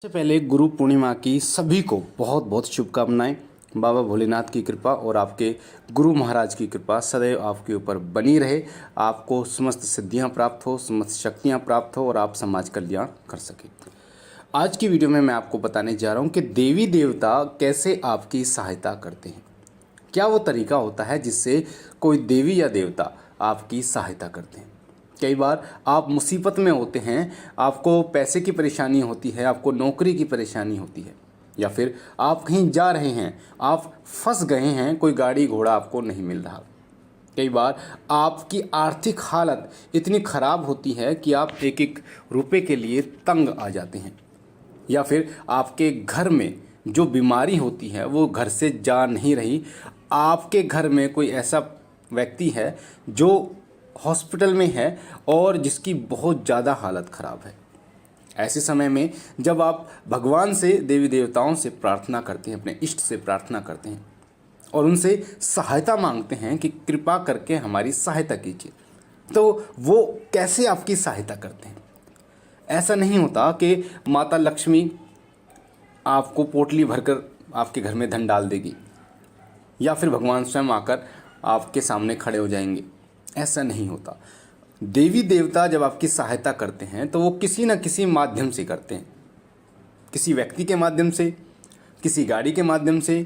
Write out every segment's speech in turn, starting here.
सबसे पहले गुरु पूर्णिमा की सभी को बहुत बहुत शुभकामनाएं। बाबा भोलेनाथ की कृपा और आपके गुरु महाराज की कृपा सदैव आपके ऊपर बनी रहे। आपको समस्त सिद्धियां प्राप्त हो, समस्त शक्तियां प्राप्त हो और आप समाज कल्याण कर सकें। आज की वीडियो में मैं आपको बताने जा रहा हूं कि देवी देवता कैसे आपकी सहायता करते हैं। क्या वो तरीका होता है जिससे कोई देवी या देवता आपकी सहायता करते हैं। कई बार आप मुसीबत में होते हैं, आपको पैसे की परेशानी होती है, आपको नौकरी की परेशानी होती है, या फिर आप कहीं जा रहे हैं, आप फंस गए हैं, कोई गाड़ी घोड़ा आपको नहीं मिल रहा। कई बार आपकी आर्थिक हालत इतनी ख़राब होती है कि आप एक एक रुपए के लिए तंग आ जाते हैं, या फिर आपके घर में जो बीमारी होती है वो घर से जा नहीं रही। आपके घर में कोई ऐसा व्यक्ति है जो हॉस्पिटल में है और जिसकी बहुत ज़्यादा हालत ख़राब है। ऐसे समय में जब आप भगवान से, देवी देवताओं से प्रार्थना करते हैं, अपने इष्ट से प्रार्थना करते हैं और उनसे सहायता मांगते हैं कि कृपा करके हमारी सहायता कीजिए, तो वो कैसे आपकी सहायता करते हैं। ऐसा नहीं होता कि माता लक्ष्मी आपको पोटली भरकर आपके घर में धन डाल देगी, या फिर भगवान स्वयं आकर आपके सामने खड़े हो जाएंगे। ऐसा नहीं होता। देवी देवता जब आपकी सहायता करते हैं तो वो किसी न किसी माध्यम से करते हैं। किसी व्यक्ति के माध्यम से, किसी गाड़ी के माध्यम से,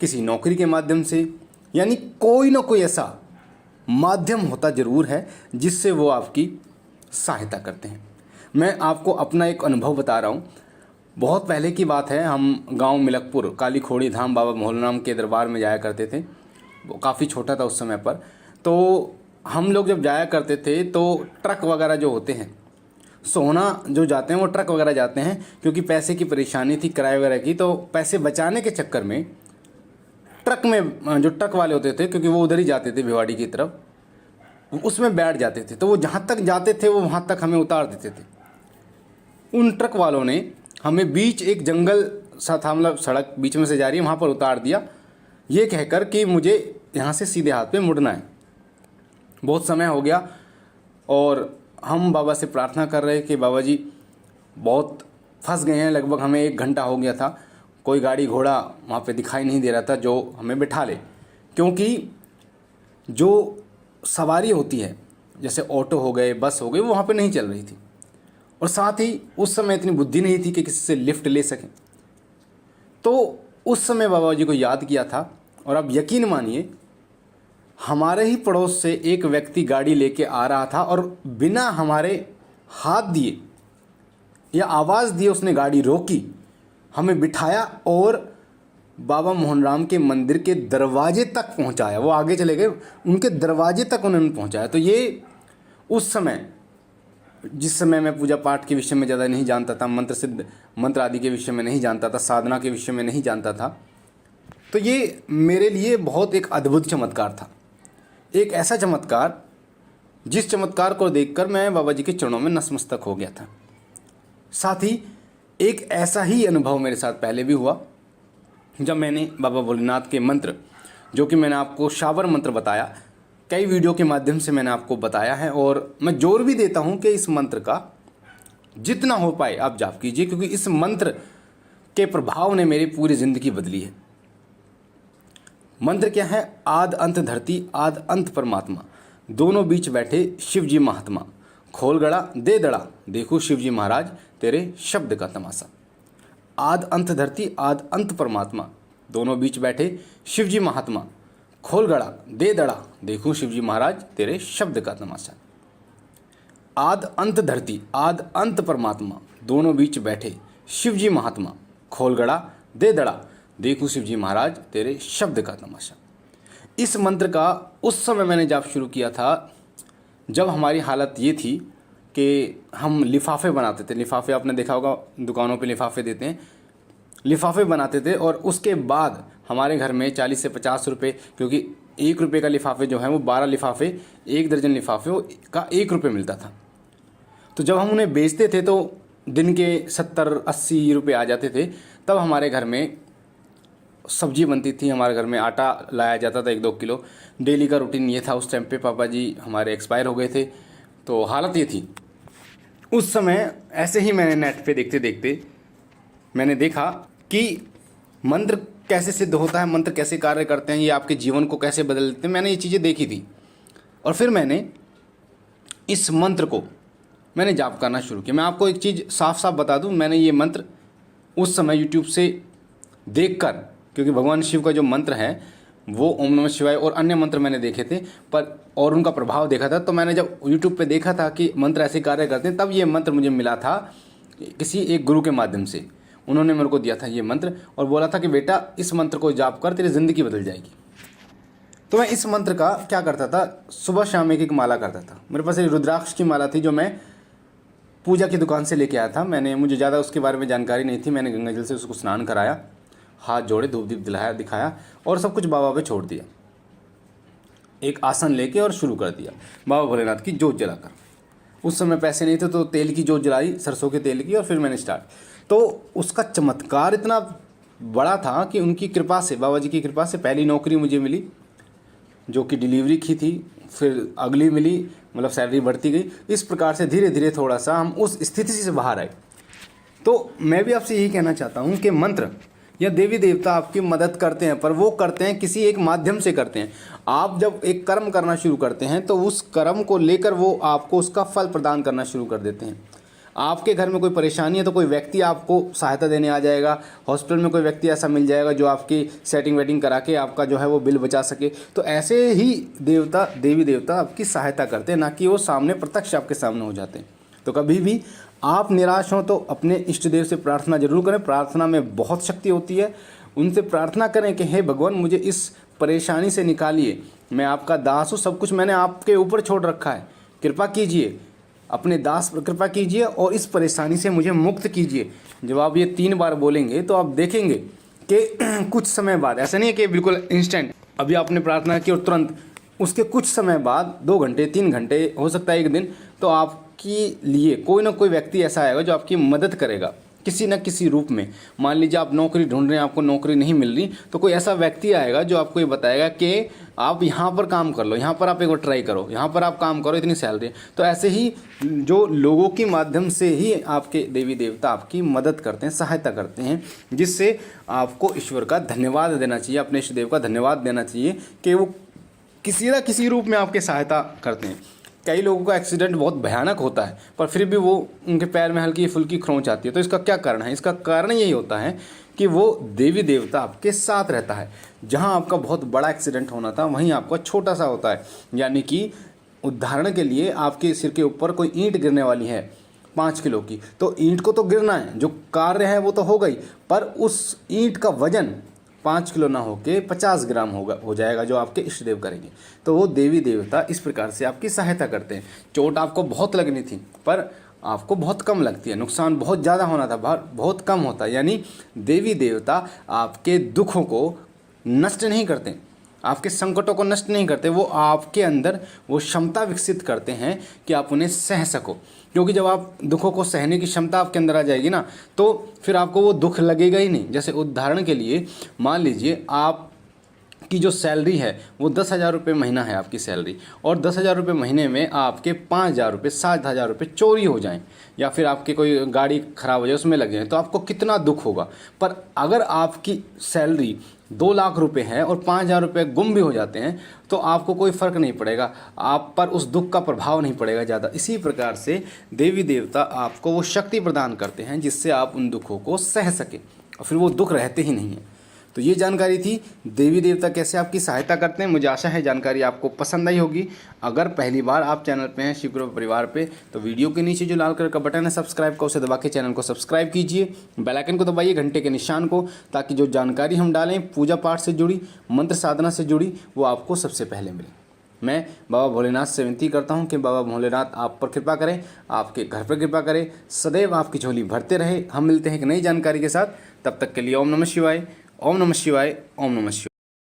किसी नौकरी के माध्यम से, यानी कोई ना कोई ऐसा माध्यम होता ज़रूर है जिससे वो आपकी सहायता करते हैं। मैं आपको अपना एक अनुभव बता रहा हूँ। बहुत पहले की बात है, हम गांव मिलकपुर काली खोड़ी धाम बाबा भोलेनाथ के दरबार में जाया करते थे। वो काफ़ी छोटा था उस समय पर। तो हम लोग जब जाया करते थे तो ट्रक वगैरह जो होते हैं, सोना जो जाते हैं वो ट्रक वगैरह जाते हैं, क्योंकि पैसे की परेशानी थी किराए वगैरह की। तो पैसे बचाने के चक्कर में ट्रक में जो ट्रक वाले होते थे, क्योंकि वो उधर ही जाते थे भिवाड़ी की तरफ, उसमें बैठ जाते थे। तो वो जहाँ तक जाते थे वो वहाँ तक हमें उतार देते थे। उन ट्रक वालों ने हमें बीच एक जंगल सा था, मतलब सड़क बीच में से जा रही है, वहाँ पर उतार दिया, ये कहकर कि मुझे यहाँ से सीधे हाथ पे मुड़ना है। बहुत समय हो गया और हम बाबा से प्रार्थना कर रहे कि बाबा जी बहुत फंस गए हैं। लगभग हमें 1 घंटा हो गया था, कोई गाड़ी घोड़ा वहाँ पे दिखाई नहीं दे रहा था जो हमें बिठा ले, क्योंकि जो सवारी होती है जैसे ऑटो हो गए, बस हो गई, वो वहाँ पे नहीं चल रही थी। और साथ ही उस समय इतनी बुद्धि नहीं थी कि किसी से लिफ्ट ले सकें। तो उस समय बाबा जी को याद किया था, और अब यकीन मानिए हमारे ही पड़ोस से एक व्यक्ति गाड़ी लेके आ रहा था और बिना हमारे हाथ दिए या आवाज़ दिए उसने गाड़ी रोकी, हमें बिठाया और बाबा मोहनराम के मंदिर के दरवाजे तक पहुंचाया। वो आगे चले गए, उनके दरवाजे तक उन्होंने पहुंचाया। तो ये उस समय, जिस समय मैं पूजा पाठ के विषय में ज़्यादा नहीं जानता था, मंत्र सिद्ध मंत्र आदि के विषय में नहीं जानता था, साधना के विषय में नहीं जानता था, तो ये मेरे लिए बहुत एक अद्भुत चमत्कार था। एक ऐसा चमत्कार जिस चमत्कार को देखकर मैं बाबा जी के चरणों में नतमस्तक हो गया था। साथ ही एक ऐसा ही अनुभव मेरे साथ पहले भी हुआ, जब मैंने बाबा भोलेनाथ के मंत्र, जो कि मैंने आपको शावर मंत्र बताया, कई वीडियो के माध्यम से मैंने आपको बताया है, और मैं जोर भी देता हूं कि इस मंत्र का जितना हो पाए आप जाप कीजिए, क्योंकि इस मंत्र के प्रभाव ने मेरी पूरी ज़िंदगी बदली है। मंत्र क्या है? आद अंत धरती, आद अंत परमात्मा, दोनों बीच बैठे शिव जी महात्मा, खोल गड़ा दे दड़ा, देखो शिव जी महाराज तेरे शब्द का तमाशा। आद अंत धरती, आद अंत परमात्मा, दोनों बीच बैठे शिव जी महात्मा, खोल गड़ा दे दड़ा, देखो शिव जी महाराज तेरे शब्द का तमाशा। आद अंत धरती, आद अंत परमात्मा, दोनों बीच बैठे शिव जी महात्मा, खोल गड़ा दे दड़ा, देखो शिव जी महाराज तेरे शब्द का तमाशा। इस मंत्र का उस समय मैंने जाप शुरू किया था जब हमारी हालत ये थी कि हम लिफाफे बनाते थे। लिफाफे आपने देखा होगा, दुकानों पे लिफाफे देते हैं, लिफाफे बनाते थे। और उसके बाद हमारे घर में 40 से 50 रुपये, क्योंकि 1 रुपये का लिफाफे जो है वो 12 लिफाफे, 1 दर्जन लिफाफे का 1 रुपये मिलता था। तो जब हम उन्हें बेचते थे तो दिन के 70-80 रुपये आ जाते थे। तब हमारे घर में सब्जी बनती थी, हमारे घर में आटा लाया जाता था 1-2 किलो। डेली का रूटीन ये था। उस टाइम पे पापा जी हमारे एक्सपायर हो गए थे, तो हालत ये थी। उस समय ऐसे ही मैंने नेट पे देखते देखते मैंने देखा कि मंत्र कैसे सिद्ध होता है, मंत्र कैसे कार्य करते हैं, ये आपके जीवन को कैसे बदल देते हैं, मैंने ये चीज़ें देखी थी। और फिर मैंने इस मंत्र को मैंने जाप करना शुरू किया। मैं आपको एक चीज़ साफ साफ बता दूं, मैंने ये मंत्र उस समय यूट्यूब से देखकर, क्योंकि भगवान शिव का जो मंत्र है वो ओम नमः शिवाय और अन्य मंत्र मैंने देखे थे पर, और उनका प्रभाव देखा था। तो मैंने जब यूट्यूब पे देखा था कि मंत्र ऐसे कार्य करते हैं, तब ये मंत्र मुझे मिला था किसी एक गुरु के माध्यम से। उन्होंने मेरे को दिया था ये मंत्र और बोला था कि बेटा इस मंत्र को जाप कर, तेरी ज़िंदगी बदल जाएगी। तो मैं इस मंत्र का क्या करता था, सुबह शाम एक माला करता था। मेरे पास एक रुद्राक्ष की माला थी जो मैं पूजा की दुकान से लेके आया था। मुझे ज़्यादा उसके बारे में जानकारी नहीं थी। मैंने गंगा जल से उसको स्नान कराया, हाथ जोड़े, धूप दीप दिखाया और सब कुछ बाबा पे छोड़ दिया। एक आसन लेके और शुरू कर दिया बाबा भोलेनाथ की जोत जलाकर। उस समय पैसे नहीं थे तो तेल की जोत जलाई, सरसों के तेल की, और फिर मैंने स्टार्ट। तो उसका चमत्कार इतना बड़ा था कि उनकी कृपा से, बाबा जी की कृपा से पहली नौकरी मुझे मिली जो कि डिलीवरी की थी, फिर अगली मिली, मतलब सैलरी बढ़ती गई। इस प्रकार से धीरे धीरे थोड़ा सा हम उस स्थिति से बाहर आए। तो मैं भी आपसे यही कहना चाहता हूँ कि मंत्र या देवी देवता आपकी मदद करते हैं, पर वो करते हैं किसी एक माध्यम से करते हैं। आप जब एक कर्म करना शुरू करते हैं तो उस कर्म को लेकर वो आपको उसका फल प्रदान करना शुरू कर देते हैं। आपके घर में कोई परेशानी है तो कोई व्यक्ति आपको सहायता देने आ जाएगा, हॉस्पिटल में कोई व्यक्ति ऐसा मिल जाएगा जो आपकी सेटिंग वेटिंग करा के आपका जो है वो बिल बचा सके। तो ऐसे ही देवी देवता आपकी सहायता करते हैं, ना कि वो सामने प्रत्यक्ष आपके सामने हो जाते हैं। तो कभी भी आप निराश हों तो अपने इष्ट देव से प्रार्थना जरूर करें। प्रार्थना में बहुत शक्ति होती है। उनसे प्रार्थना करें कि हे भगवान मुझे इस परेशानी से निकालिए, मैं आपका दास हूँ, सब कुछ मैंने आपके ऊपर छोड़ रखा है, कृपा कीजिए, अपने दास पर कृपा कीजिए और इस परेशानी से मुझे मुक्त कीजिए। जब आप ये 3 बार बोलेंगे तो आप देखेंगे कि कुछ समय बाद, ऐसा नहीं है कि बिल्कुल इंस्टेंट अभी आपने प्रार्थना की और तुरंत, उसके कुछ समय बाद 2 घंटे 3 घंटे, हो सकता है 1 दिन, तो आपके लिए कोई ना कोई व्यक्ति ऐसा आएगा जो आपकी मदद करेगा किसी न किसी रूप में। मान लीजिए आप नौकरी ढूंढ रहे हैं, आपको नौकरी नहीं मिल रही, तो कोई ऐसा व्यक्ति आएगा जो आपको ये बताएगा कि आप यहाँ पर काम कर लो, यहाँ पर आप एक बार ट्राई करो, यहाँ पर आप काम करो, इतनी सैलरी। तो ऐसे ही जो लोगों के माध्यम से ही आपके देवी देवता आपकी मदद करते हैं, सहायता करते हैं, जिससे आपको ईश्वर का धन्यवाद देना चाहिए, अपने इष्ट देव का धन्यवाद देना चाहिए कि वो किसी न किसी रूप में आपकी सहायता करते हैं। कई लोगों का एक्सीडेंट बहुत भयानक होता है पर फिर भी वो उनके पैर में हल्की फुल्की खरोंच आती है। तो इसका क्या कारण है? इसका कारण यही होता है कि वो देवी देवता आपके साथ रहता है। जहां आपका बहुत बड़ा एक्सीडेंट होना था वहीं आपका छोटा सा होता है। यानी कि उदाहरण के लिए आपके सिर के ऊपर कोई ईंट गिरने वाली है 5 किलो की, तो ईंट को तो गिरना है, जो कार्य है वो तो हो गई, पर उस ईंट का वजन 5 किलो ना होके 50 ग्राम हो जाएगा जो आपके इष्ट देव करेंगे। तो वो देवी देवता इस प्रकार से आपकी सहायता करते हैं। चोट आपको बहुत लगनी थी पर आपको बहुत कम लगती है, नुकसान बहुत ज़्यादा होना था बहुत कम होता है। यानी देवी देवता आपके दुखों को नष्ट नहीं करते, आपके संकटों को नष्ट नहीं करते, वो आपके अंदर वो क्षमता विकसित करते हैं कि आप उन्हें सह सको। क्योंकि जब आप दुखों को सहने की क्षमता आपके अंदर आ जाएगी ना, तो फिर आपको वो दुख लगेगा ही नहीं। जैसे उदाहरण के लिए मान लीजिए आपकी जो सैलरी है वो 10,000 रुपये महीना है आपकी सैलरी, और 10,000 रुपये महीने में आपके 5,000 रुपये 7,000 रुपये चोरी हो जाएं, या फिर आपकी कोई गाड़ी खराब हो जाए उसमें लग जाए, तो आपको कितना दुख होगा। पर अगर आपकी सैलरी 2 लाख रुपए है और 5,000 रुपये गुम भी हो जाते हैं तो आपको कोई फ़र्क नहीं पड़ेगा, आप पर उस दुख का प्रभाव नहीं पड़ेगा ज़्यादा। इसी प्रकार से देवी देवता आपको वो शक्ति प्रदान करते हैं जिससे आप उन दुखों को सह सकें और फिर वो दुख रहते ही नहीं हैं। तो ये जानकारी थी देवी देवता कैसे आपकी सहायता करते हैं। मुझे आशा है जानकारी आपको पसंद आई होगी। अगर पहली बार आप चैनल पे हैं शिव कृपा परिवार पे, तो वीडियो के नीचे जो लाल कलर का बटन है सब्सक्राइब का, उसे दबा के चैनल को सब्सक्राइब कीजिए, बेल आइकन को दबाइए, घंटे के निशान को, ताकि जो जानकारी हम डालें पूजा पाठ से जुड़ी, मंत्र साधना से जुड़ी, वो आपको सबसे पहले मिले। मैं बाबा भोलेनाथ से विनती करता हूँ कि बाबा भोलेनाथ आप पर कृपा करें, आपके घर पर कृपा करें, सदैव आपकी झोली भरते रहे। हम मिलते हैं एक नई जानकारी के साथ, तब तक के लिए ओम नमः शिवाय, ओम नमः शिवाय, ओम नमः शिवाय।